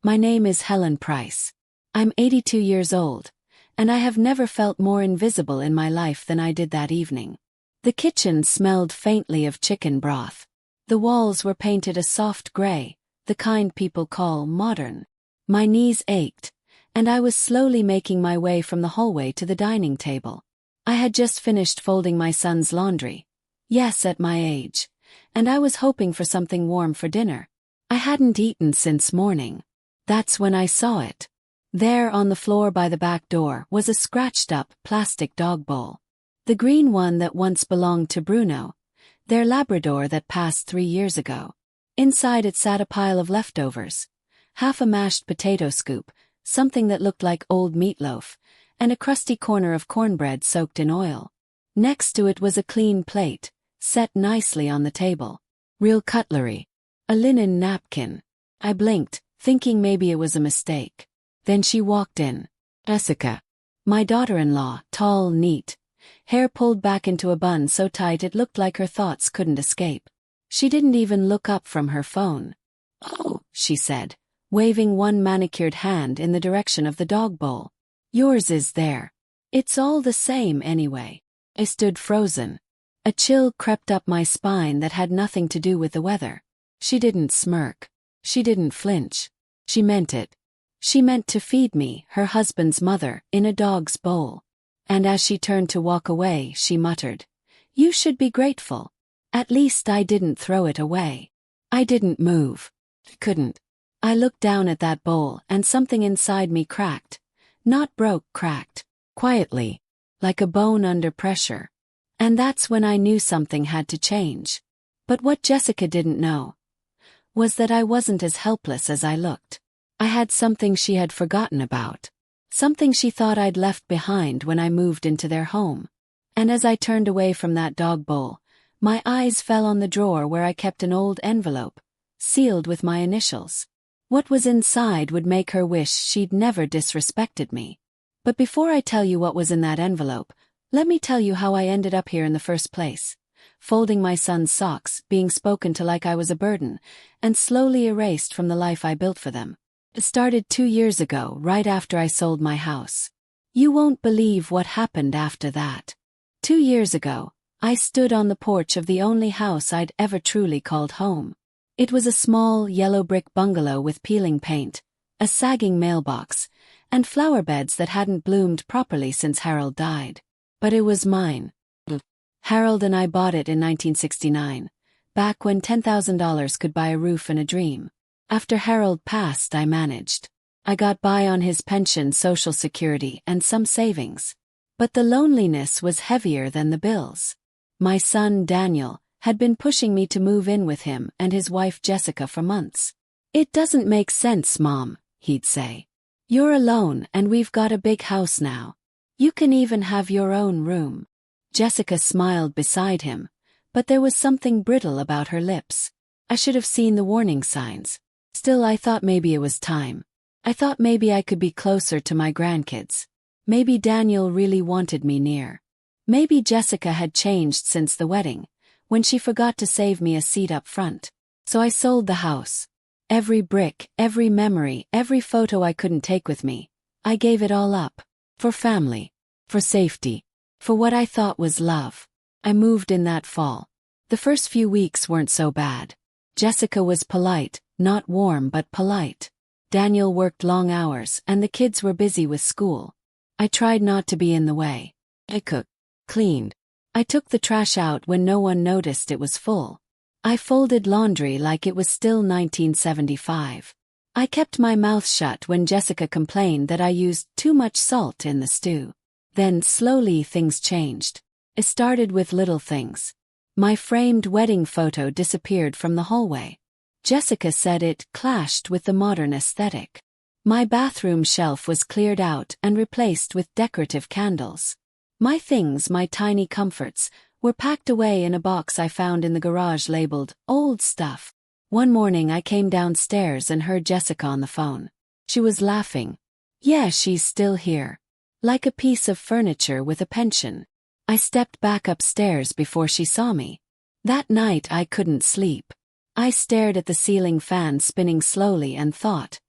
My name is Helen Price. I'm 82 years old, and I have never felt more invisible in my life than I did that evening. The kitchen smelled faintly of chicken broth. The walls were painted a soft gray, the kind people call modern. My knees ached, and I was slowly making my way from the hallway to the dining table. I had just finished folding my son's laundry. Yes, at my age. And I was hoping for something warm for dinner. I hadn't eaten since morning. That's when I saw it. There on the floor by the back door was a scratched-up plastic dog bowl. The green one that once belonged to Bruno, their Labrador that passed 3 years ago. Inside it sat a pile of leftovers. Half a mashed potato scoop, something that looked like old meatloaf, and a crusty corner of cornbread soaked in oil. Next to it was a clean plate, set nicely on the table. Real cutlery. A linen napkin. I blinked, thinking maybe it was a mistake. Then she walked in. Jessica. My daughter-in-law, tall, neat. Hair pulled back into a bun so tight it looked like her thoughts couldn't escape. She didn't even look up from her phone. "Oh," she said, waving one manicured hand in the direction of the dog bowl. "Yours is there. It's all the same anyway." I stood frozen. A chill crept up my spine that had nothing to do with the weather. She didn't smirk. She didn't flinch. She meant it. She meant to feed me, her husband's mother, in a dog's bowl. And as she turned to walk away, she muttered, "You should be grateful. At least I didn't throw it away." I didn't move. Couldn't. I looked down at that bowl and something inside me cracked. Not broke, cracked. Quietly. Like a bone under pressure. And that's when I knew something had to change. But what Jessica didn't know was that I wasn't as helpless as I looked. I had something she had forgotten about. Something she thought I'd left behind when I moved into their home. And as I turned away from that dog bowl, my eyes fell on the drawer where I kept an old envelope, sealed with my initials. What was inside would make her wish she'd never disrespected me. But before I tell you what was in that envelope, let me tell you how I ended up here in the first place. Folding my son's socks, being spoken to like I was a burden, and slowly erased from the life I built for them. It started 2 years ago, right after I sold my house. You won't believe what happened after that. 2 years ago, I stood on the porch of the only house I'd ever truly called home. It was a small, yellow brick bungalow with peeling paint, a sagging mailbox, and flower beds that hadn't bloomed properly since Harold died. But it was mine. Harold and I bought it in 1969, back when $10,000 could buy a roof and a dream. After Harold passed, I managed. I got by on his pension, Social Security, and some savings. But the loneliness was heavier than the bills. My son, Daniel, had been pushing me to move in with him and his wife Jessica for months. "It doesn't make sense, Mom," he'd say. "You're alone and we've got a big house now. You can even have your own room." Jessica smiled beside him, but there was something brittle about her lips. I should have seen the warning signs. Still, I thought maybe it was time. I thought maybe I could be closer to my grandkids. Maybe Daniel really wanted me near. Maybe Jessica had changed since the wedding, when she forgot to save me a seat up front. So I sold the house. Every brick, every memory, every photo I couldn't take with me. I gave it all up. For family. For safety. For what I thought was love. I moved in that fall. The first few weeks weren't so bad. Jessica was polite, not warm but polite. Daniel worked long hours and the kids were busy with school. I tried not to be in the way. I cooked, cleaned. I took the trash out when no one noticed it was full. I folded laundry like it was still 1975. I kept my mouth shut when Jessica complained that I used too much salt in the stew. Then slowly things changed. It started with little things. My framed wedding photo disappeared from the hallway. Jessica said it clashed with the modern aesthetic. My bathroom shelf was cleared out and replaced with decorative candles. My things, my tiny comforts, were packed away in a box I found in the garage labeled "Old Stuff." One morning I came downstairs and heard Jessica on the phone. She was laughing. Yeah, she's still here. Like a piece of furniture with a pension. I stepped back upstairs before she saw me. That night I couldn't sleep. I stared at the ceiling fan spinning slowly and thought,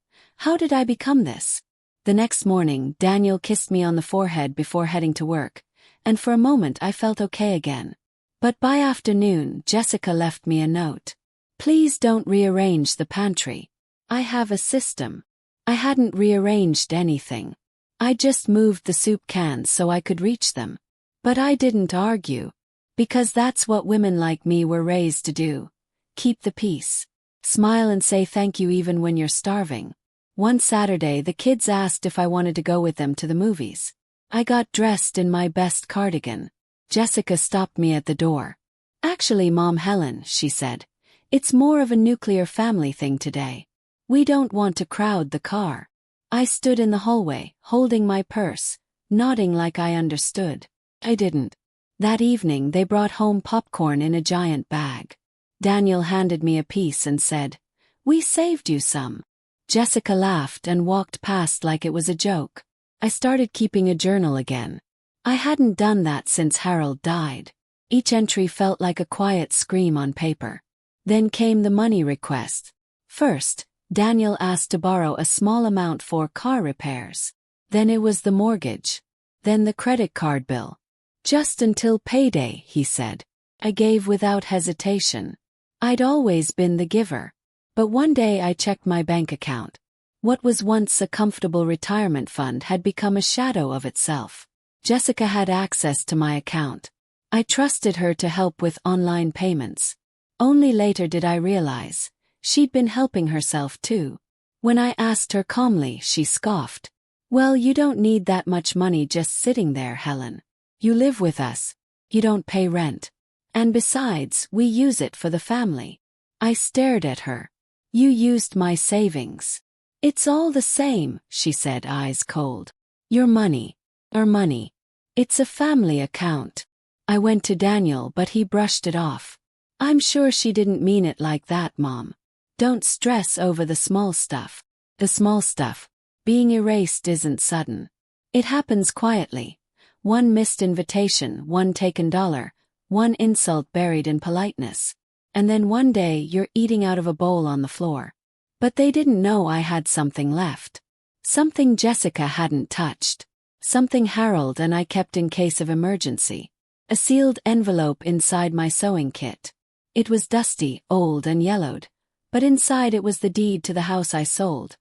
How did I become this? The next morning, Daniel kissed me on the forehead before heading to work, and for a moment I felt okay again. But by afternoon, Jessica left me a note. Please don't rearrange the pantry. I have a system. I hadn't rearranged anything. I just moved the soup cans so I could reach them. But I didn't argue. Because that's what women like me were raised to do. Keep the peace. Smile and say thank you even when you're starving. One Saturday, the kids asked if I wanted to go with them to the movies. I got dressed in my best cardigan. Jessica stopped me at the door. Actually, Mom Helen, she said, it's more of a nuclear family thing today. We don't want to crowd the car. I stood in the hallway, holding my purse, nodding like I understood. I didn't. That evening they brought home popcorn in a giant bag. Daniel handed me a piece and said, "We saved you some." Jessica laughed and walked past like it was a joke. I started keeping a journal again. I hadn't done that since Harold died. Each entry felt like a quiet scream on paper. Then came the money request. First, Daniel asked to borrow a small amount for car repairs. Then it was the mortgage. Then the credit card bill. Just until payday, he said. I gave without hesitation. I'd always been the giver. But one day I checked my bank account. What was once a comfortable retirement fund had become a shadow of itself. Jessica had access to my account. I trusted her to help with online payments. Only later did I realize she'd been helping herself too. When I asked her calmly, she scoffed. "Well, you don't need that much money just sitting there, Helen. You live with us. You don't pay rent. And besides, we use it for the family." I stared at her. "You used my savings." "It's all the same," she said, eyes cold. "Your money. Our money. It's a family account." I went to Daniel, but he brushed it off. "I'm sure she didn't mean it like that, Mom. Don't stress over the small stuff. The small stuff. Being erased isn't sudden. It happens quietly. One missed invitation, one taken dollar, one insult buried in politeness. And then one day you're eating out of a bowl on the floor. But they didn't know I had something left. Something Jessica hadn't touched. Something Harold and I kept in case of emergency. A sealed envelope inside my sewing kit. It was dusty, old and yellowed. But inside it was the deed to the house I sold.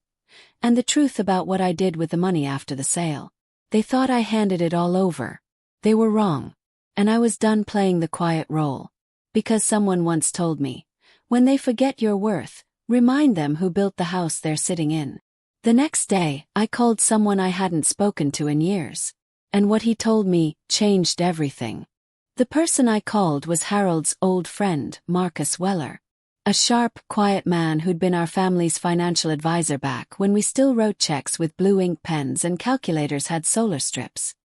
And the truth about what I did with the money after the sale. They thought I handed it all over. They were wrong. And I was done playing the quiet role. Because someone once told me, when they forget your worth, remind them who built the house they're sitting in. The next day, I called someone I hadn't spoken to in years. And what he told me changed everything. The person I called was Harold's old friend, Marcus Weller. A sharp, quiet man who'd been our family's financial advisor back when we still wrote checks with blue ink pens and calculators had solar strips.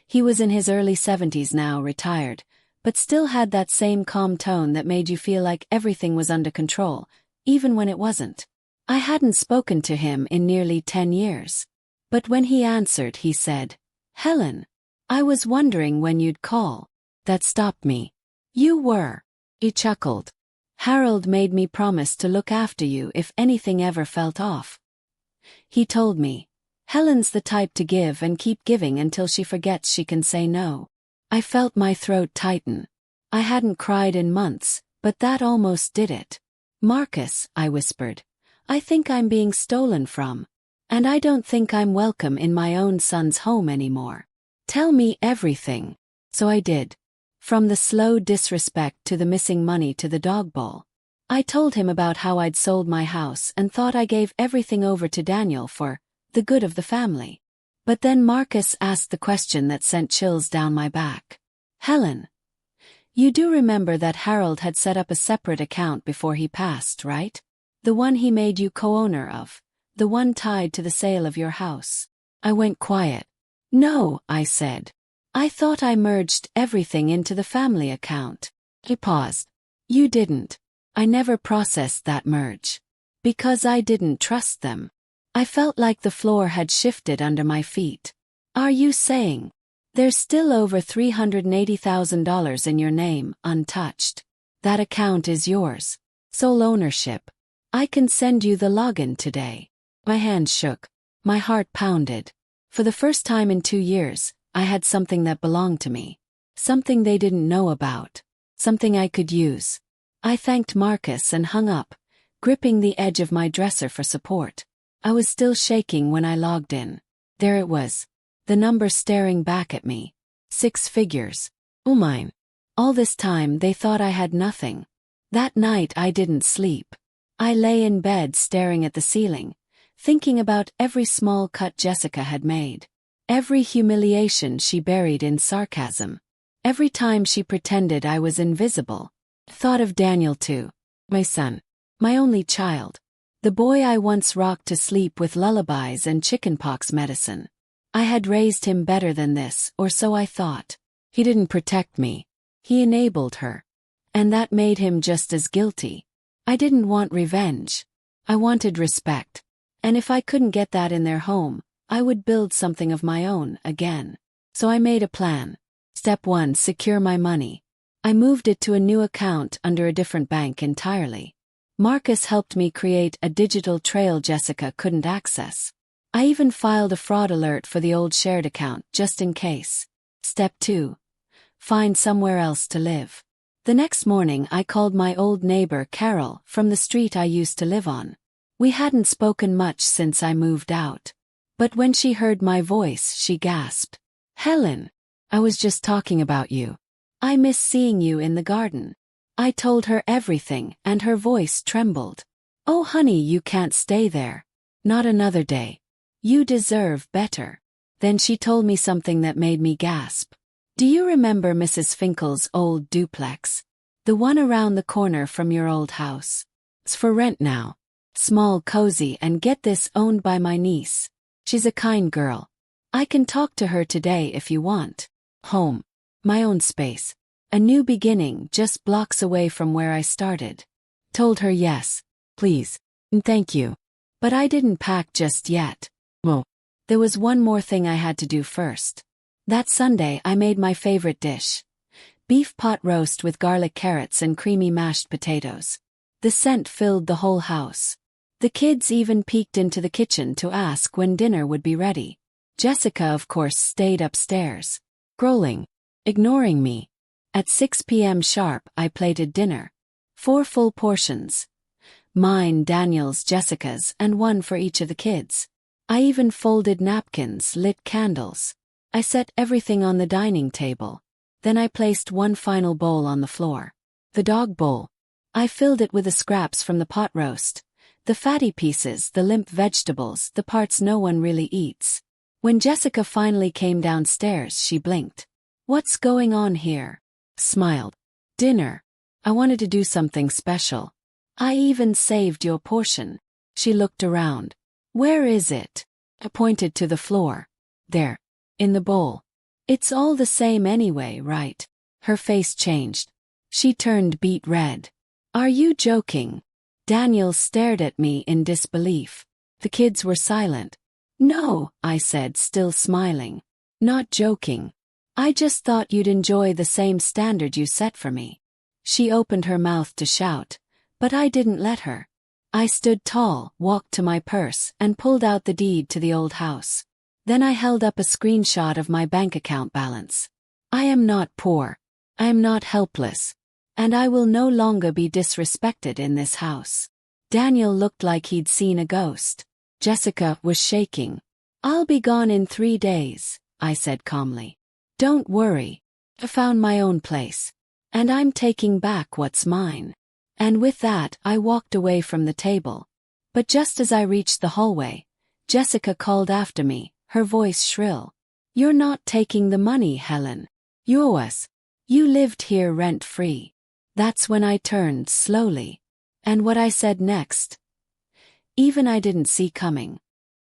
He was in his early 70s now, retired, but still had that same calm tone that made you feel like everything was under control, even when it wasn't. I hadn't spoken to him in nearly 10 years. But when he answered, he said, "Helen, I was wondering when you'd call." That stopped me. "You were." He chuckled. "Harold made me promise to look after you if anything ever felt off. He told me, Helen's the type to give and keep giving until she forgets she can say no." I felt my throat tighten. I hadn't cried in months, but that almost did it. "Marcus," I whispered, "I think I'm being stolen from. And I don't think I'm welcome in my own son's home anymore. Tell me everything." So I did. From the slow disrespect to the missing money to the dog bowl. I told him about how I'd sold my house and thought I gave everything over to Daniel for the good of the family. But then Marcus asked the question that sent chills down my back. "Helen, you do remember that Harold had set up a separate account before he passed, right? The one he made you co-owner of. The one tied to the sale of your house." I went quiet. "No," I said. "I thought I merged everything into the family account." He paused. "You didn't. I never processed that merge. Because I didn't trust them." I felt like the floor had shifted under my feet. "Are you saying there's still over $380,000 in your name, untouched? That account is yours. Sole ownership. I can send you the login today." My hands shook. My heart pounded. For the first time in 2 years, I had something that belonged to me. Something they didn't know about. Something I could use. I thanked Marcus and hung up, gripping the edge of my dresser for support. I was still shaking when I logged in. There it was. The number staring back at me. 6 figures. Oh mine. All this time they thought I had nothing. That night I didn't sleep. I lay in bed staring at the ceiling, thinking about every small cut Jessica had made. Every humiliation she buried in sarcasm. Every time she pretended I was invisible. Thought of Daniel too. My son. My only child. The boy I once rocked to sleep with lullabies and chickenpox medicine. I had raised him better than this, or so I thought. He didn't protect me. He enabled her. And that made him just as guilty. I didn't want revenge. I wanted respect. And if I couldn't get that in their home, I would build something of my own again. So I made a plan. Step 1: secure my money. I moved it to a new account under a different bank entirely. Marcus helped me create a digital trail Jessica couldn't access. I even filed a fraud alert for the old shared account just in case. Step 2: find somewhere else to live. The next morning I called my old neighbor Carol from the street I used to live on. We hadn't spoken much since I moved out. But when she heard my voice, she gasped. "Helen, I was just talking about you. I miss seeing you in the garden." I told her everything, and her voice trembled. "Oh honey, you can't stay there. Not another day. You deserve better." Then she told me something that made me gasp. "Do you remember Mrs. Finkel's old duplex? The one around the corner from your old house? It's for rent now. Small, cozy, and get this, owned by my niece. She's a kind girl. I can talk to her today if you want. Home. My own space. A new beginning just blocks away from where I started." Told her yes, please, and thank you. But I didn't pack just yet. Well, there was one more thing I had to do first. That Sunday I made my favorite dish. Beef pot roast with garlic carrots and creamy mashed potatoes. The scent filled the whole house. The kids even peeked into the kitchen to ask when dinner would be ready. Jessica, of course, stayed upstairs, scrolling, ignoring me. At 6 p.m. sharp, I plated dinner. 4 full portions. Mine, Daniel's, Jessica's, and one for each of the kids. I even folded napkins, lit candles. I set everything on the dining table. Then I placed one final bowl on the floor. The dog bowl. I filled it with the scraps from the pot roast. The fatty pieces, the limp vegetables, the parts no one really eats. When Jessica finally came downstairs, she blinked. "What's going on here?" Smiled. "Dinner. I wanted to do something special. I even saved your portion." She looked around. "Where is it?" I pointed to the floor. "There. In the bowl. It's all the same anyway, right?" Her face changed. She turned beet red. "Are you joking?" Daniel stared at me in disbelief. The kids were silent. "No," I said, still smiling. "Not joking. I just thought you'd enjoy the same standard you set for me." She opened her mouth to shout, but I didn't let her. I stood tall, walked to my purse, and pulled out the deed to the old house. Then I held up a screenshot of my bank account balance. I am not poor. I am not helpless. And I will no longer be disrespected in this house. Daniel looked like he'd seen a ghost. Jessica was shaking. "I'll be gone in 3 days," I said calmly. "Don't worry. I found my own place. And I'm taking back what's mine." And with that, I walked away from the table. But just as I reached the hallway, Jessica called after me, her voice shrill. "You're not taking the money, Helen. You owe us. You lived here rent-free." That's when I turned slowly. And what I said next, even I didn't see coming.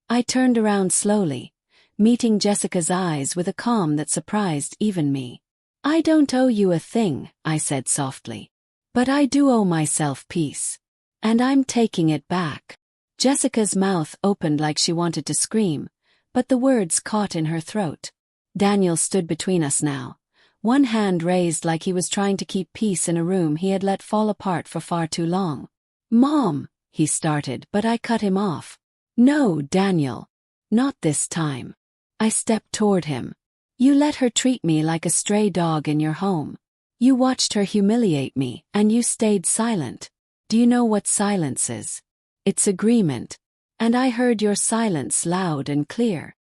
I turned around slowly, meeting Jessica's eyes with a calm that surprised even me. "I don't owe you a thing," I said softly. "But I do owe myself peace. And I'm taking it back." Jessica's mouth opened like she wanted to scream, but the words caught in her throat. Daniel stood between us now, one hand raised like he was trying to keep peace in a room he had let fall apart for far too long. "Mom," he started, but I cut him off. No, Daniel. Not this time. I stepped toward him. You let her treat me like a stray dog in your home. You watched her humiliate me, and you stayed silent. Do you know what silence is? It's agreement. And I heard your silence loud and clear.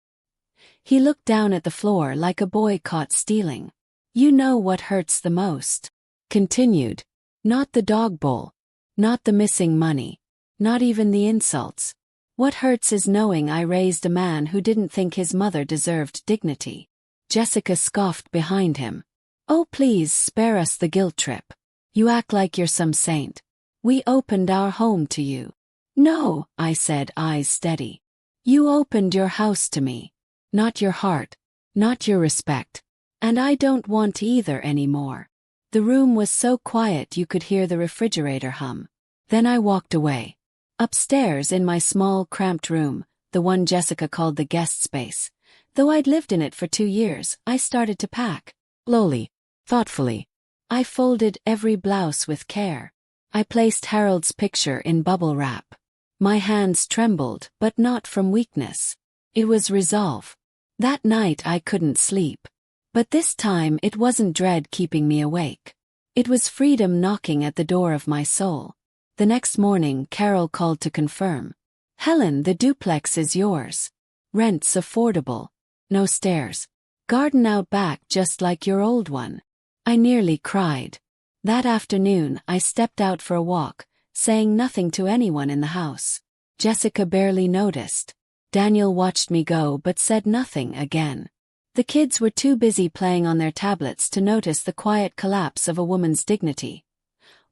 He looked down at the floor like a boy caught stealing. You know what hurts the most. Continued. Not the dog bowl. Not the missing money. Not even the insults. What hurts is knowing I raised a man who didn't think his mother deserved dignity. Jessica scoffed behind him. Oh, please spare us the guilt trip. You act like you're some saint. We opened our home to you. No, I said, eyes steady. You opened your house to me. Not your heart. Not your respect. And I don't want either anymore. The room was so quiet you could hear the refrigerator hum. Then I walked away. Upstairs in my small, cramped room, the one Jessica called the guest space. Though I'd lived in it for 2 years, I started to pack. Slowly. Thoughtfully. I folded every blouse with care. I placed Harold's picture in bubble wrap. My hands trembled, but not from weakness. It was resolve. That night I couldn't sleep. But this time it wasn't dread keeping me awake. It was freedom knocking at the door of my soul. The next morning Carol called to confirm. Helen, the duplex is yours. Rent's affordable. No stairs. Garden out back just like your old one. I nearly cried. That afternoon I stepped out for a walk, saying nothing to anyone in the house. Jessica barely noticed. Daniel watched me go but said nothing again. The kids were too busy playing on their tablets to notice the quiet collapse of a woman's dignity.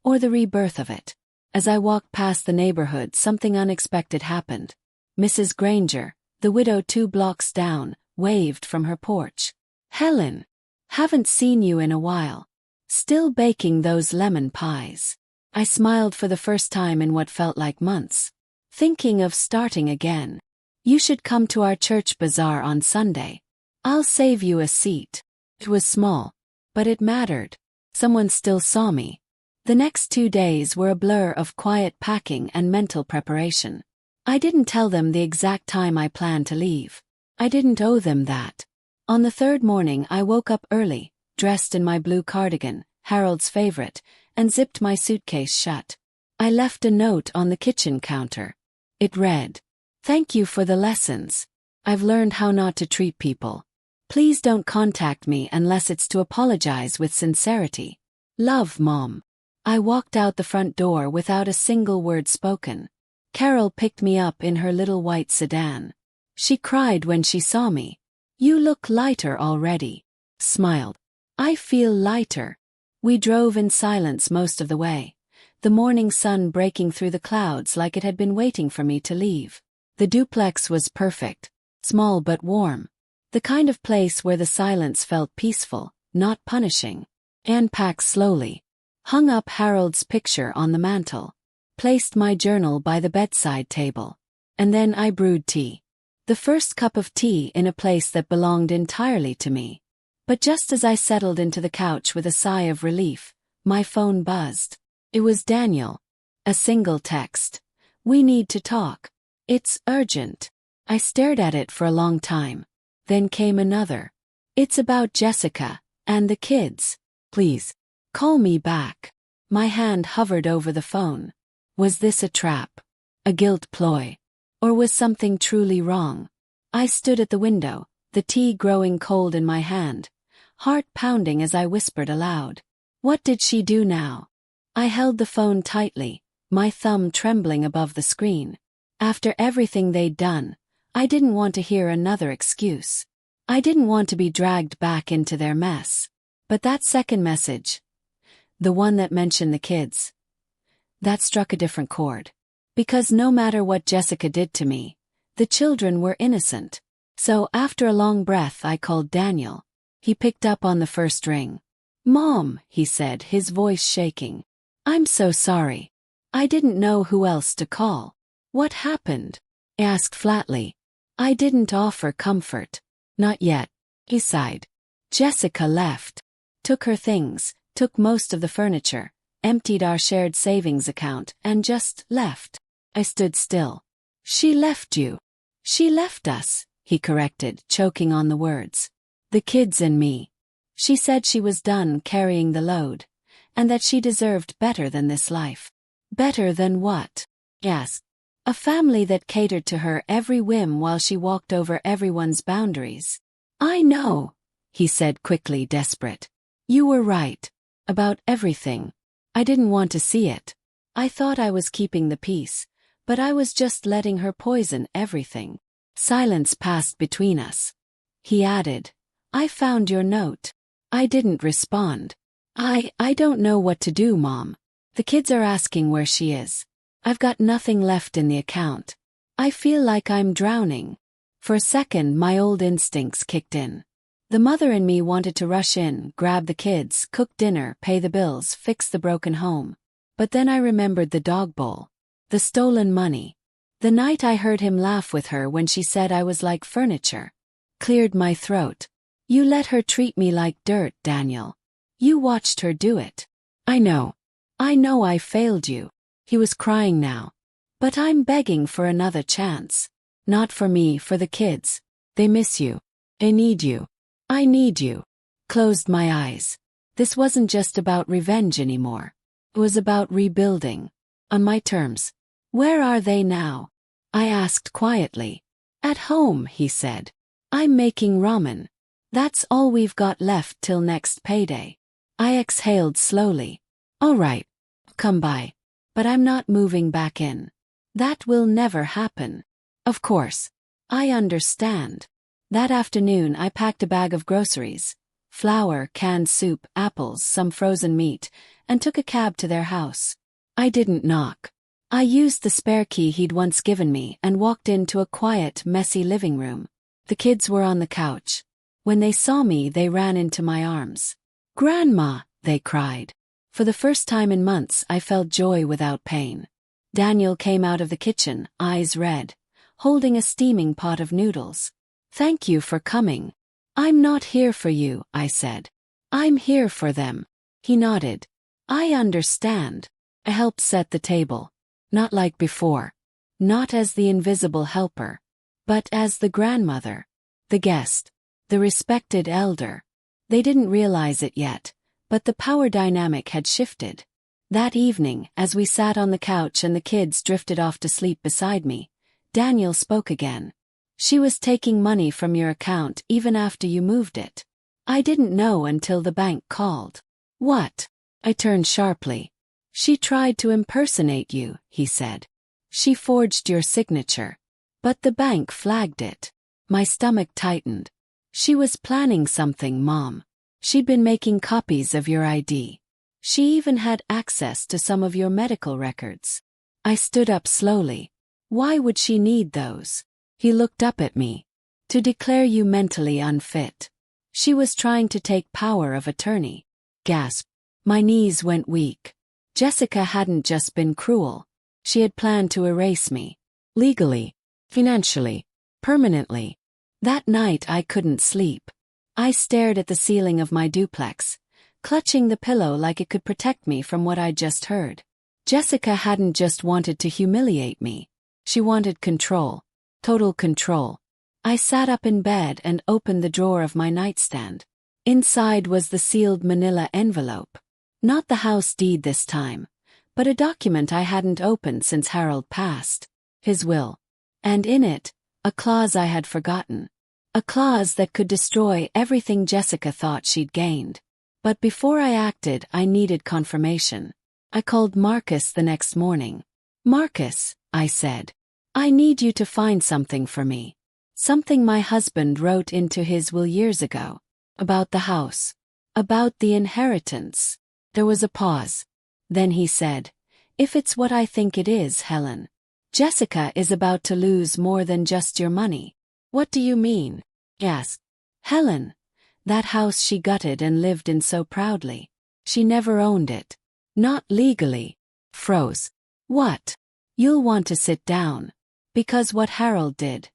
Or the rebirth of it. As I walked past the neighborhood, something unexpected happened. Mrs. Granger, the widow 2 blocks down, waved from her porch. Helen! Haven't seen you in a while. Still baking those lemon pies. I smiled for the first time in what felt like months. Thinking of starting again. You should come to our church bazaar on Sunday. I'll save you a seat. It was small, but it mattered. Someone still saw me. The next 2 days were a blur of quiet packing and mental preparation. I didn't tell them the exact time I planned to leave. I didn't owe them that. On the 3rd morning I woke up early, dressed in my blue cardigan, Harold's favorite, and zipped my suitcase shut. I left a note on the kitchen counter. It read, "Thank you for the lessons. I've learned how not to treat people. Please don't contact me unless it's to apologize with sincerity. Love, Mom." I walked out the front door without a single word spoken. Carol picked me up in her little white sedan. She cried when she saw me. "You look lighter already." Smiled. "I feel lighter." We drove in silence most of the way, the morning sun breaking through the clouds like it had been waiting for me to leave. The duplex was perfect, small but warm. The kind of place where the silence felt peaceful, not punishing. Anne packed slowly. Hung up Harold's picture on the mantel. Placed my journal by the bedside table. And then I brewed tea. The first cup of tea in a place that belonged entirely to me. But just as I settled into the couch with a sigh of relief, my phone buzzed. It was Daniel. A single text. "We need to talk. It's urgent." I stared at it for a long time. Then came another. "It's about Jessica and the kids. Please, call me back." My hand hovered over the phone. Was this a trap? A guilt ploy? Or was something truly wrong? I stood at the window, the tea growing cold in my hand, heart pounding as I whispered aloud. What did she do now? I held the phone tightly, my thumb trembling above the screen. After everything they'd done, I didn't want to hear another excuse. I didn't want to be dragged back into their mess. But that second message, the one that mentioned the kids, that struck a different chord. Because no matter what Jessica did to me, the children were innocent. So after a long breath I called Daniel. He picked up on the first ring. "Mom," he said, his voice shaking. "I'm so sorry. I didn't know who else to call." "What happened?" I asked flatly. I didn't offer comfort. "Not yet," he sighed. "Jessica left. Took her things, took most of the furniture, emptied our shared savings account, and just left." I stood still. She left you. She left us, he corrected, choking on the words. The kids and me. She said she was done carrying the load, and that she deserved better than this life. Better than what? Yes. A family that catered to her every whim while she walked over everyone's boundaries. I know, he said quickly, desperate. You were right. About everything. I didn't want to see it. I thought I was keeping the peace, but I was just letting her poison everything. Silence passed between us. He added, I found your note. I didn't respond. I don't know what to do, Mom. The kids are asking where she is. I've got nothing left in the account. I feel like I'm drowning. For a second, my old instincts kicked in. The mother in me wanted to rush in, grab the kids, cook dinner, pay the bills, fix the broken home. But then I remembered the dog bowl. The stolen money. The night I heard him laugh with her when she said I was like furniture. Cleared my throat. You let her treat me like dirt, Daniel. You watched her do it. I know. I know I failed you. He was crying now. But I'm begging for another chance. Not for me, for the kids. They miss you. They need you. I need you. Closed my eyes. This wasn't just about revenge anymore. It was about rebuilding. On my terms. Where are they now? I asked quietly. At home, he said. I'm making ramen. That's all we've got left till next payday. I exhaled slowly. All right. Come by. But I'm not moving back in. That will never happen. Of course. I understand. That afternoon I packed a bag of groceries. Flour, canned soup, apples, some frozen meat, and took a cab to their house. I didn't knock. I used the spare key he'd once given me and walked into a quiet, messy living room. The kids were on the couch. When they saw me, they ran into my arms. Grandma, they cried. For the first time in months, I felt joy without pain. Daniel came out of the kitchen, eyes red, holding a steaming pot of noodles. Thank you for coming. I'm not here for you, I said. I'm here for them. He nodded. I understand. I helped set the table. Not like before. Not as the invisible helper. But as the grandmother. The guest. The respected elder. They didn't realize it yet, but the power dynamic had shifted. That evening, as we sat on the couch and the kids drifted off to sleep beside me, Daniel spoke again. She was taking money from your account even after you moved it. I didn't know until the bank called. What? I turned sharply. She tried to impersonate you, he said. She forged your signature. But the bank flagged it. My stomach tightened. She was planning something, Mom. She'd been making copies of your ID. She even had access to some of your medical records. I stood up slowly. Why would she need those? He looked up at me. To declare you mentally unfit. She was trying to take power of attorney. Gasp. My knees went weak. Jessica hadn't just been cruel. She had planned to erase me. Legally. Financially. Permanently. That night I couldn't sleep. I stared at the ceiling of my duplex, clutching the pillow like it could protect me from what I'd just heard. Jessica hadn't just wanted to humiliate me. She wanted control. Total control. I sat up in bed and opened the drawer of my nightstand. Inside was the sealed manila envelope. Not the house deed this time, but a document I hadn't opened since Harold passed. His will. And in it, a clause I had forgotten. A clause that could destroy everything Jessica thought she'd gained. But before I acted, I needed confirmation. I called Marcus the next morning. Marcus, I said. I need you to find something for me. Something my husband wrote into his will years ago. About the house. About the inheritance. There was a pause. Then he said, if it's what I think it is, Helen. Jessica is about to lose more than just your money. What do you mean? Yes. Helen. That house she gutted and lived in so proudly. She never owned it. Not legally. Froze. What? You'll want to sit down. Because what Harold did.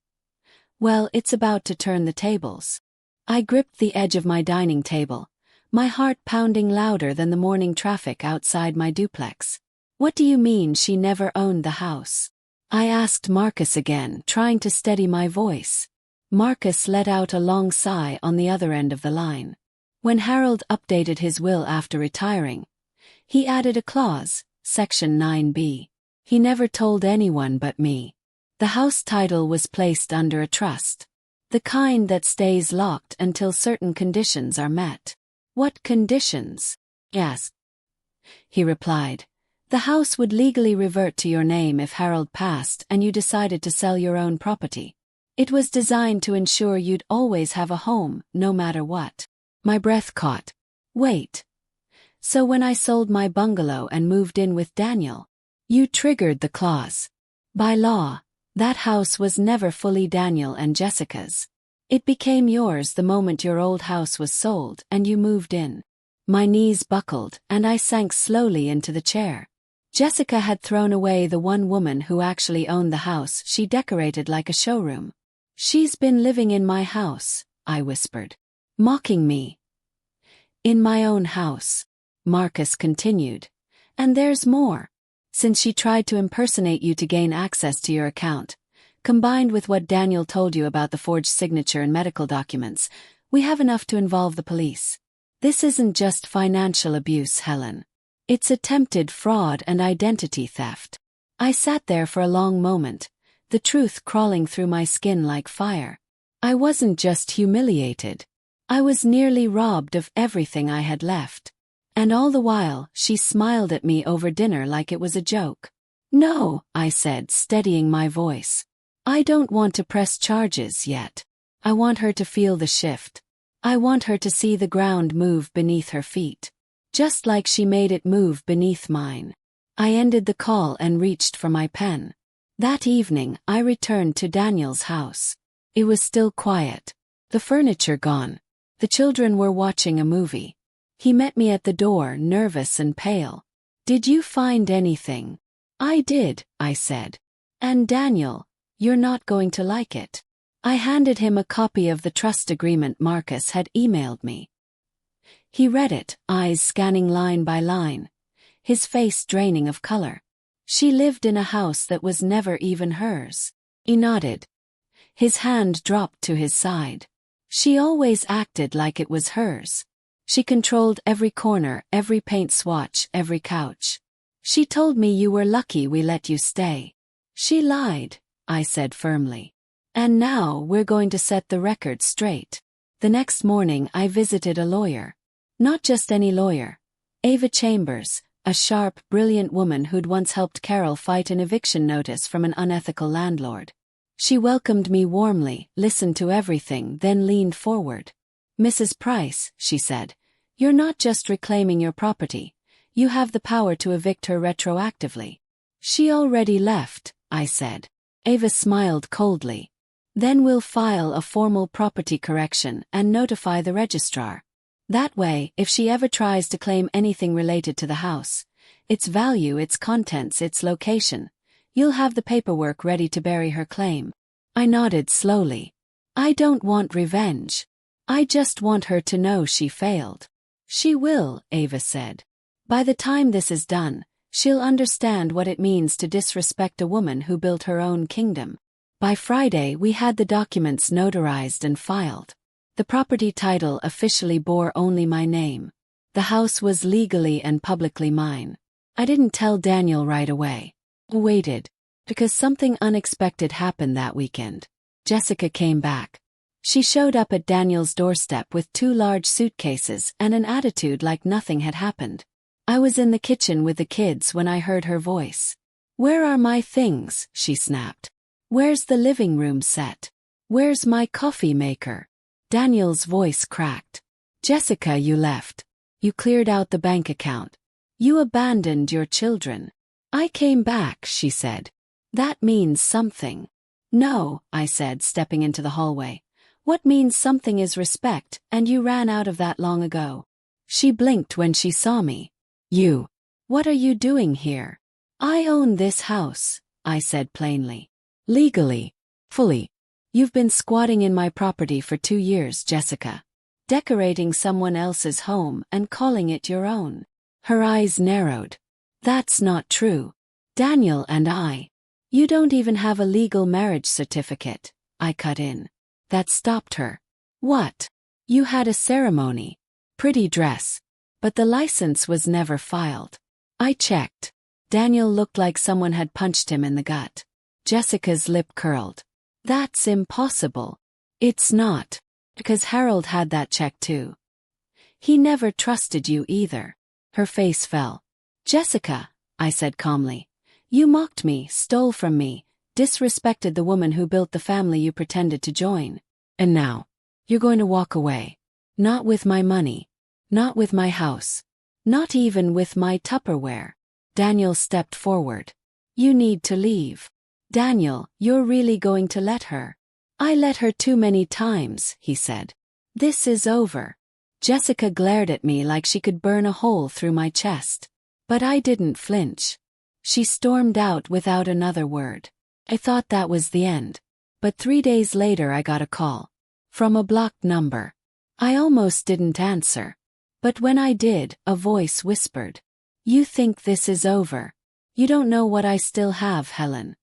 Well, it's about to turn the tables. I gripped the edge of my dining table, my heart pounding louder than the morning traffic outside my duplex. What do you mean she never owned the house? I asked Marcus again, trying to steady my voice. Marcus let out a long sigh on the other end of the line. When Harold updated his will after retiring, he added a clause, Section 9B. He never told anyone but me. The house title was placed under a trust. The kind that stays locked until certain conditions are met. What conditions? Yes. He replied. The house would legally revert to your name if Harold passed and you decided to sell your own property. It was designed to ensure you'd always have a home, no matter what. My breath caught. Wait. So when I sold my bungalow and moved in with Daniel, you triggered the clause. By law, that house was never fully Daniel and Jessica's. It became yours the moment your old house was sold and you moved in. My knees buckled and I sank slowly into the chair. Jessica had thrown away the one woman who actually owned the house she decorated like a showroom. She's been living in my house, I whispered. Mocking me. In my own house, Marcus continued. And there's more. Since she tried to impersonate you to gain access to your account, combined with what Daniel told you about the forged signature and medical documents, we have enough to involve the police. This isn't just financial abuse, Helen. It's attempted fraud and identity theft. I sat there for a long moment, the truth crawling through my skin like fire. I wasn't just humiliated. I was nearly robbed of everything I had left. And all the while, she smiled at me over dinner like it was a joke. No, I said, steadying my voice. I don't want to press charges yet. I want her to feel the shift. I want her to see the ground move beneath her feet. Just like she made it move beneath mine. I ended the call and reached for my pen. That evening, I returned to Daniel's house. It was still quiet. The furniture gone. The children were watching a movie. He met me at the door, nervous and pale. Did you find anything? I did, I said. And Daniel, you're not going to like it. I handed him a copy of the trust agreement Marcus had emailed me. He read it, eyes scanning line by line, his face draining of color. She lived in a house that was never even hers. He nodded. His hand dropped to his side. She always acted like it was hers. She controlled every corner, every paint swatch, every couch. She told me you were lucky we let you stay. She lied, I said firmly. And now we're going to set the record straight. The next morning I visited a lawyer. Not just any lawyer. Ava Chambers, a sharp, brilliant woman who'd once helped Carol fight an eviction notice from an unethical landlord. She welcomed me warmly, listened to everything, then leaned forward. Mrs. Price, she said, you're not just reclaiming your property. You have the power to evict her retroactively. She already left, I said. Ava smiled coldly. Then we'll file a formal property correction and notify the registrar. That way, if she ever tries to claim anything related to the house, its value, its contents, its location, you'll have the paperwork ready to bury her claim. I nodded slowly. I don't want revenge. I just want her to know she failed. She will, Ava said. By the time this is done, she'll understand what it means to disrespect a woman who built her own kingdom. By Friday we had the documents notarized and filed. The property title officially bore only my name. The house was legally and publicly mine. I didn't tell Daniel right away. I waited. Because something unexpected happened that weekend. Jessica came back. She showed up at Daniel's doorstep with 2 large suitcases and an attitude like nothing had happened. I was in the kitchen with the kids when I heard her voice. Where are my things? She snapped. Where's the living room set? Where's my coffee maker? Daniel's voice cracked. Jessica, you left. You cleared out the bank account. You abandoned your children. I came back, she said. That means something. No, I said, stepping into the hallway. What means something is respect, and you ran out of that long ago. She blinked when she saw me. You. What are you doing here? I own this house, I said plainly. Legally. Fully. You've been squatting in my property for 2 years, Jessica. Decorating someone else's home and calling it your own. Her eyes narrowed. That's not true. Daniel and I. You don't even have a legal marriage certificate, I cut in. That stopped her. What? You had a ceremony. Pretty dress. But the license was never filed. I checked. Daniel looked like someone had punched him in the gut. Jessica's lip curled. That's impossible. It's not. Because Harold had that check too. He never trusted you either. Her face fell. Jessica, I said calmly. You mocked me, stole from me, disrespected the woman who built the family you pretended to join. And now, you're going to walk away. Not with my money. Not with my house. Not even with my Tupperware. Daniel stepped forward. You need to leave. Daniel, you're really going to let her? I let her too many times, he said. This is over. Jessica glared at me like she could burn a hole through my chest. But I didn't flinch. She stormed out without another word. I thought that was the end. But 3 days later I got a call. From a blocked number. I almost didn't answer. But when I did, a voice whispered. You think this is over. You don't know what I still have, Helen.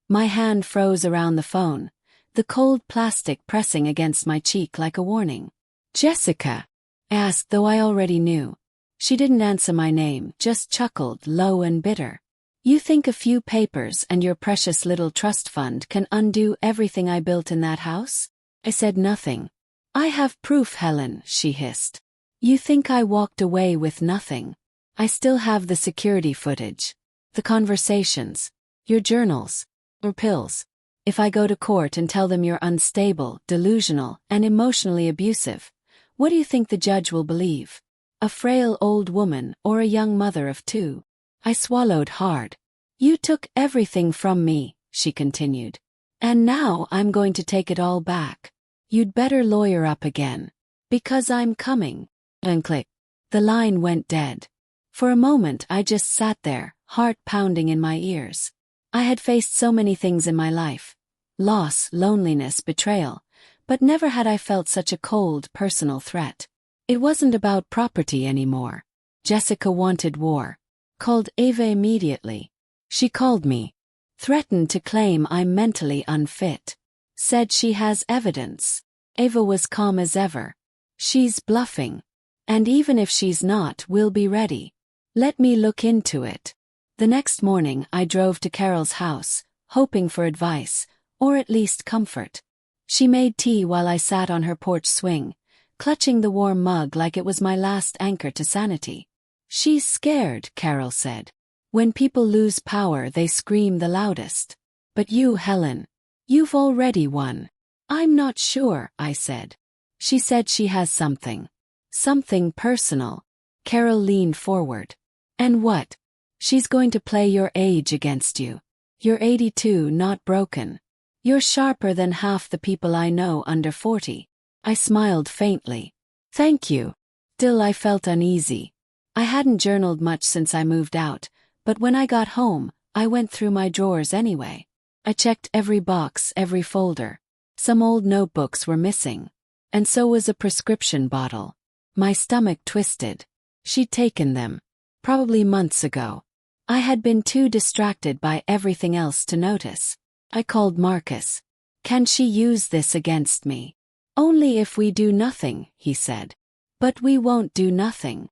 My hand froze around the phone, the cold plastic pressing against my cheek like a warning. Jessica? I asked, though I already knew. She didn't answer my name, just chuckled, low and bitter. You think a few papers and your precious little trust fund can undo everything I built in that house? I said nothing. I have proof, Helen, she hissed. You think I walked away with nothing? I still have the security footage. The conversations. Your journals. Or pills. If I go to court and tell them you're unstable, delusional, and emotionally abusive, what do you think the judge will believe? A frail old woman or a young mother of 2? I swallowed hard. You took everything from me, she continued. And now I'm going to take it all back. You'd better lawyer up again. Because I'm coming. And click. The line went dead. For a moment I just sat there, heart pounding in my ears. I had faced so many things in my life. Loss, loneliness, betrayal. But never had I felt such a cold, personal threat. It wasn't about property anymore. Jessica wanted war. Called Ava immediately. She called me. Threatened to claim I'm mentally unfit. Said she has evidence. Ava was calm as ever. She's bluffing. And even if she's not, we'll be ready. Let me look into it. The next morning I drove to Carol's house, hoping for advice, or at least comfort. She made tea while I sat on her porch swing, clutching the warm mug like it was my last anchor to sanity. She's scared, Carol said. When people lose power, they scream the loudest. But you, Helen, you've already won. I'm not sure, I said. She said she has something. Something personal. Carol leaned forward. And what? She's going to play your age against you. You're 82, not broken. You're sharper than half the people I know under 40. I smiled faintly. Thank you. Still I felt uneasy. I hadn't journaled much since I moved out, but when I got home, I went through my drawers anyway. I checked every box, every folder. Some old notebooks were missing. And so was a prescription bottle. My stomach twisted. She'd taken them. Probably months ago. I had been too distracted by everything else to notice. I called Marcus. Can she use this against me? Only if we do nothing, he said. But we won't do nothing.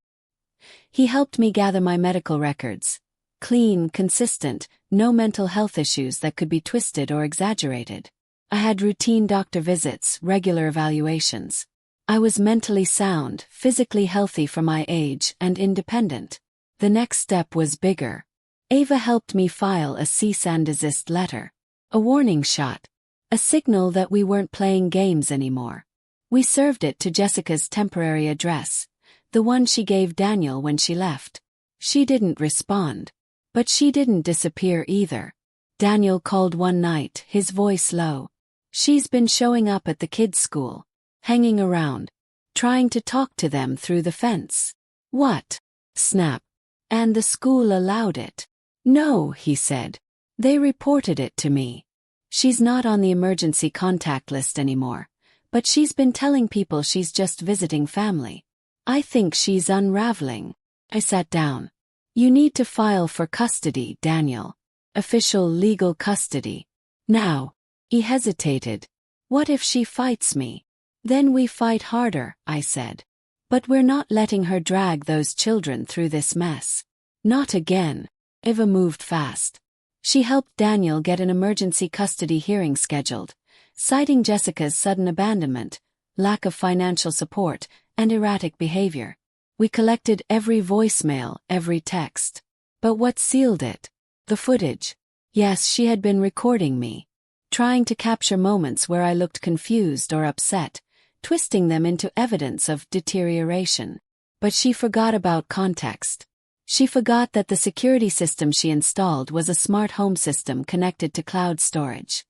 He helped me gather my medical records. Clean, consistent, no mental health issues that could be twisted or exaggerated. I had routine doctor visits, regular evaluations. I was mentally sound, physically healthy for my age, and independent. The next step was bigger. Ava helped me file a cease and desist letter. A warning shot. A signal that we weren't playing games anymore. We served it to Jessica's temporary address, the one she gave Daniel when she left. She didn't respond. But she didn't disappear either. Daniel called one night, his voice low. She's been showing up at the kids' school. Hanging around. Trying to talk to them through the fence. What? Snap. And the school allowed it. No, he said. They reported it to me. She's not on the emergency contact list anymore. But she's been telling people she's just visiting family. I think she's unraveling. I sat down. You need to file for custody, Daniel. Official legal custody. Now. He hesitated. What if she fights me? Then we fight harder, I said. But we're not letting her drag those children through this mess. Not again. Eva moved fast. She helped Daniel get an emergency custody hearing scheduled, citing Jessica's sudden abandonment, lack of financial support, and erratic behavior. We collected every voicemail, every text. But what sealed it? The footage. Yes, she had been recording me, trying to capture moments where I looked confused or upset, twisting them into evidence of deterioration. But she forgot about context. She forgot that the security system she installed was a smart home system connected to cloud storage,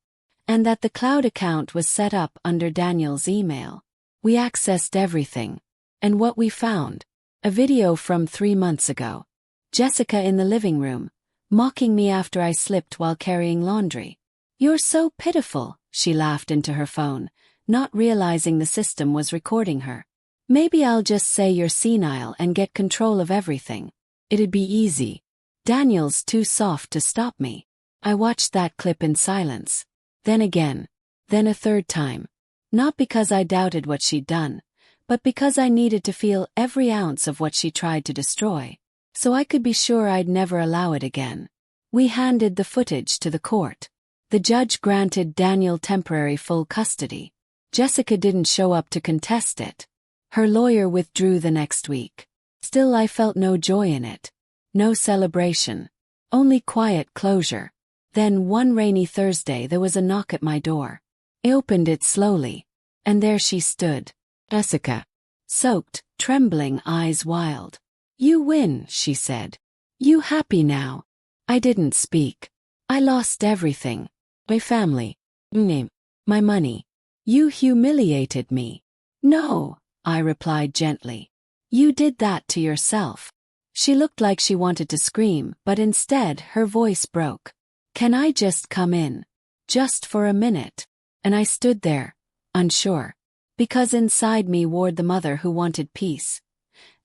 and that the cloud account was set up under Daniel's email. We accessed everything. And what we found? A video from 3 months ago. Jessica in the living room, mocking me after I slipped while carrying laundry. "You're so pitiful," she laughed into her phone, not realizing the system was recording her. "Maybe I'll just say you're senile and get control of everything. It'd be easy. Daniel's too soft to stop me." I watched that clip in silence. Then again. Then a third time. Not because I doubted what she'd done, but because I needed to feel every ounce of what she tried to destroy, so I could be sure I'd never allow it again. We handed the footage to the court. The judge granted Daniel temporary full custody. Jessica didn't show up to contest it. Her lawyer withdrew the next week. Still, I felt no joy in it. No celebration. Only quiet closure. Then one rainy Thursday there was a knock at my door. I opened it slowly. And there she stood. Jessica. Soaked, trembling, eyes wild. "You win," she said. "You happy now?" I didn't speak. I lost everything. My family. My money. "You humiliated me." "No," I replied gently. "You did that to yourself." She looked like she wanted to scream, but instead her voice broke. "Can I just come in? Just for a minute?" And I stood there, unsure. Because inside me warred the mother who wanted peace,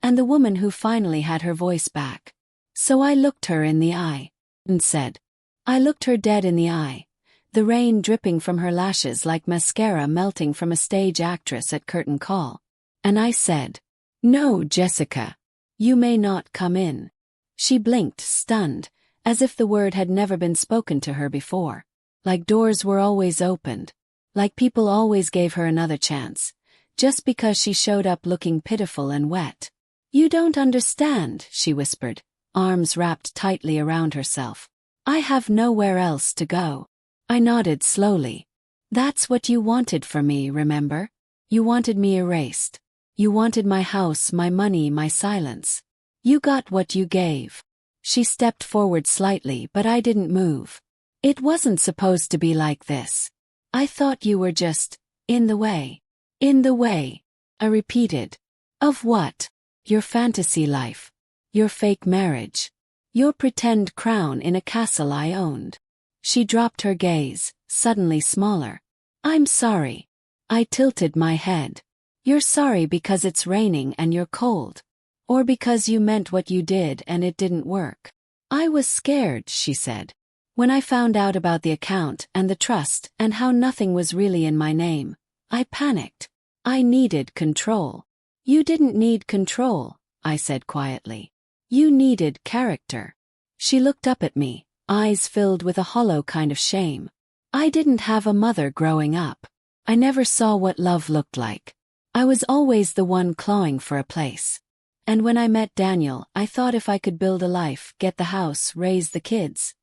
and the woman who finally had her voice back. So I looked her in the eye, and said. I looked her dead in the eye, the rain dripping from her lashes like mascara melting from a stage actress at curtain call. And I said, "No, Jessica. You may not come in." She blinked, stunned, as if the word had never been spoken to her before. Like doors were always opened. Like people always gave her another chance, just because she showed up looking pitiful and wet. "You don't understand," she whispered, arms wrapped tightly around herself. "I have nowhere else to go." I nodded slowly. "That's what you wanted for me, remember? You wanted me erased. You wanted my house, my money, my silence. You got what you gave." She stepped forward slightly, but I didn't move. "It wasn't supposed to be like this. I thought you were just in the way." "In the way," I repeated. "Of what?" "Your fantasy life. Your fake marriage. Your pretend crown in a castle I owned." She dropped her gaze, suddenly smaller. "I'm sorry." I tilted my head. "You're sorry because it's raining and you're cold? Or because you meant what you did and it didn't work?" "I was scared," she said. "When I found out about the account and the trust and how nothing was really in my name, I panicked. I needed control." "You didn't need control," I said quietly. "You needed character." She looked up at me, eyes filled with a hollow kind of shame. "I didn't have a mother growing up. I never saw what love looked like. I was always the one clawing for a place. And when I met Daniel, I thought if I could build a life, get the house, raise the kids,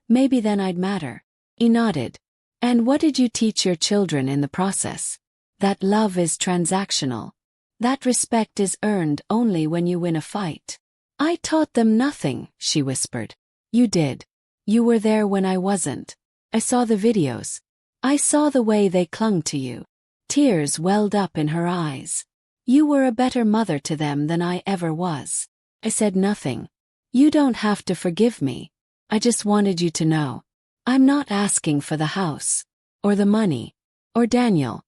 maybe then I'd matter." He nodded. "And what did you teach your children in the process? That love is transactional. That respect is earned only when you win a fight." "I taught them nothing," she whispered. "You did. You were there when I wasn't. I saw the videos. I saw the way they clung to you." Tears welled up in her eyes. "You were a better mother to them than I ever was." I said nothing. "You don't have to forgive me. I just wanted you to know. I'm not asking for the house. Or the money. Or Daniel.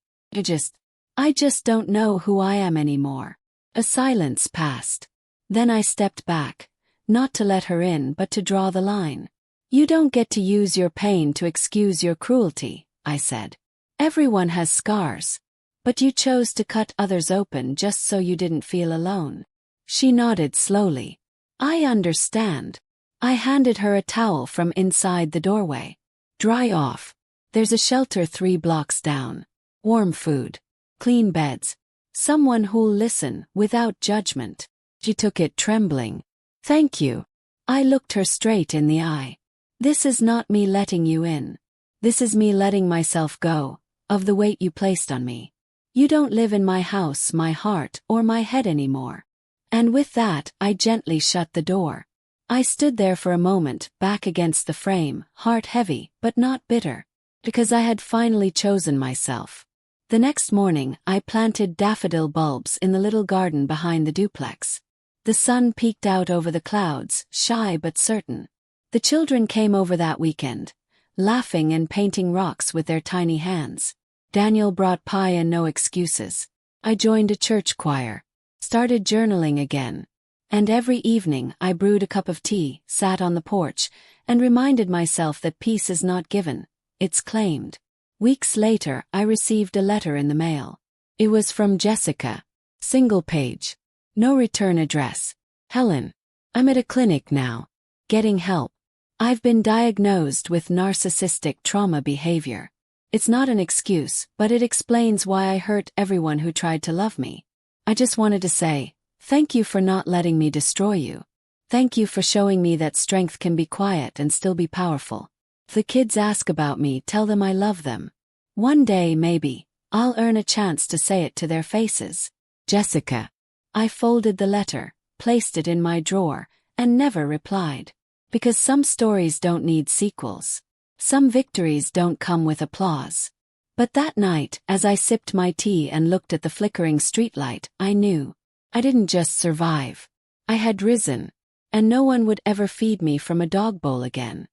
I just don't know who I am anymore." A silence passed. Then I stepped back, not to let her in but to draw the line. You don't get to use your pain to excuse your cruelty, I said. Everyone has scars. But you chose to cut others open just so you didn't feel alone. She nodded slowly. I understand. I handed her a towel from inside the doorway. Dry off. There's a shelter 3 blocks down. Warm food. Clean beds. Someone who'll listen without judgment. She took it trembling. Thank you. I looked her straight in the eye. This is not me letting you in. This is me letting myself go of the weight you placed on me. You don't live in my house, my heart, or my head anymore. And with that, I gently shut the door. I stood there for a moment, back against the frame, heart heavy, but not bitter. Because I had finally chosen myself. The next morning, I planted daffodil bulbs in the little garden behind the duplex. The sun peeked out over the clouds, shy but certain. The children came over that weekend, laughing and painting rocks with their tiny hands. Daniel brought pie and no excuses. I joined a church choir, started journaling again. And every evening I brewed a cup of tea, sat on the porch, and reminded myself that peace is not given, it's claimed. Weeks later, I received a letter in the mail. It was from Jessica. Single page. No return address. Helen. I'm at a clinic now. Getting help. I've been diagnosed with narcissistic trauma behavior. It's not an excuse, but it explains why I hurt everyone who tried to love me. I just wanted to say, thank you for not letting me destroy you. Thank you for showing me that strength can be quiet and still be powerful. If the kids ask about me, tell them I love them. One day, maybe, I'll earn a chance to say it to their faces. Jessica. I folded the letter, placed it in my drawer, and never replied. Because some stories don't need sequels. Some victories don't come with applause. But that night, as I sipped my tea and looked at the flickering streetlight, I knew. I didn't just survive. I had risen. And no one would ever feed me from a dog bowl again.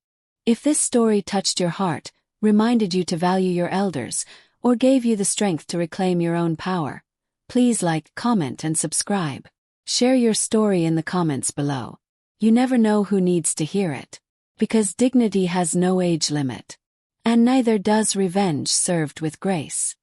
If this story touched your heart, reminded you to value your elders, or gave you the strength to reclaim your own power, please like, comment, and subscribe. Share your story in the comments below. You never know who needs to hear it. Because dignity has no age limit. And neither does revenge served with grace.